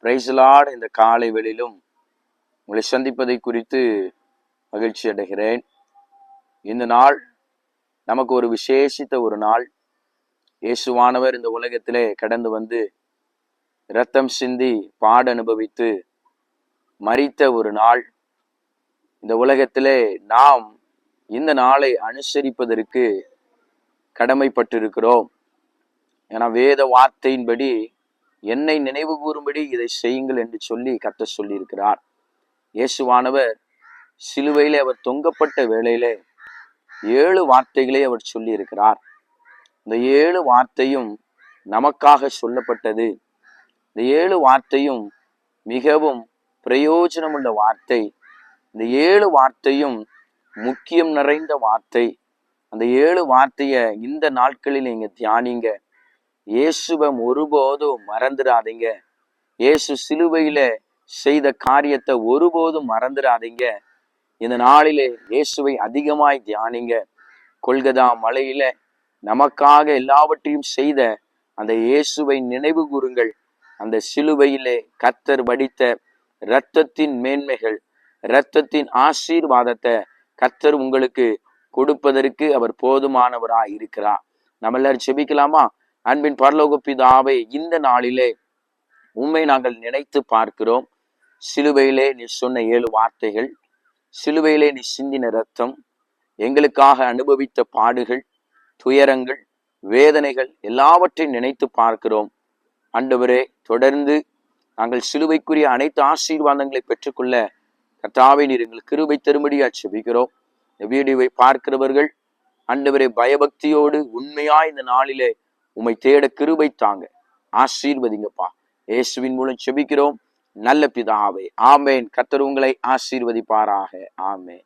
Praise the Lord. இந்த காலை வேளையிலும் உங்களை சந்திப்பதை குறித்து மகிழ்ச்சி அடைகிறேன். இந்த நாள் நமக்கு ஒரு விசேஷித்த ஒரு நாள். இயேசுவானவர் இந்த உலகத்திலே கடந்து வந்து இரத்தம் சிந்தி பாட அனுபவித்து மரித்த ஒரு நாள். இந்த உலகத்திலே நாம் இந்த நாளை அனுசரிப்பதற்கு கடமைப்பட்டிருக்கிறோம். ஏன்னா வேத வார்த்தையின்படி என்னை நினைவு கூறும்படி இதை செய்யுங்கள் என்று சொல்லி கர்த்தர் சொல்லியிருக்கிறார். இயேசுவானவர் சிலுவையிலே அவர் தொங்கப்பட்ட வேளையிலே 7 வார்த்தைகளை அவர் சொல்லி இருக்கிறார். இந்த 7 வார்த்தையும் நமக்காக சொல்லப்பட்டது. இந்த 7 வார்த்தையும் மிகவும் பிரயோஜனமுள்ள வார்த்தை. இந்த 7 வார்த்தையும் முக்கியம் நிறைந்த வார்த்தை. அந்த 7 வார்த்தையை இந்த நாட்களில் நீங்க தியானிங்க. இயேசுவை ஒருபோதும் மறந்துடாதீங்க. இயேசு சிலுவையில செய்த காரியத்தை ஒருபோதும் மறந்துடாதீங்க. இந்த நாளிலே இயேசுவை அதிகமாய் தியானிங்க. கொல்கதா மலையில நமக்காக எல்லாவற்றையும் செய்த அந்த இயேசுவை நினைவு கூறுங்கள். அந்த சிலுவையிலே கர்த்தர் வடித்த இரத்தத்தின் மேன்மைகள், இரத்தத்தின் ஆசீர்வாதத்தை கர்த்தர் உங்களுக்கு கொடுப்பதற்கு அவர் போதுமானவராய் இருக்கிறார். நம்ம எல்லாரும் செபிக்கலாமா? அன்பின் பரலோக பிதாவே, இந்த நாளிலே உம்மை நாங்கள் நினைத்து பார்க்கிறோம். சிலுவையிலே நீ சொன்ன 7 வார்த்தைகள், சிலுவையிலே நீ சிந்தின இரத்தம், எங்களுக்காக அனுபவித்த பாடுகள், துயரங்கள், வேதனைகள் எல்லாவற்றையும் நினைத்து பார்க்கிறோம். ஆண்டவரே, தொடர்ந்து நாங்கள் சிலுவைக்குரிய அனைத்து ஆசீர்வாதங்களை பெற்றுக்கொள்ள கர்த்தாவே நீர் எங்களுக்கு கிருபை தரும்படியா செபிக்கிறோம். இந்த வீடியோவை பார்க்கிறவர்கள் ஆண்டவரே பயபக்தியோடு உண்மையா இந்த நாளிலே உம்மை தேட கிருபை தாங்க, ஆசீர்வதிங்கப்பா. இயேசுவின் மூலம் செபிக்கிறோம் நல்ல பிதாவே, ஆமேன். கர்த்தர் உங்களை ஆசீர்வதிப்பாராக. ஆமேன்.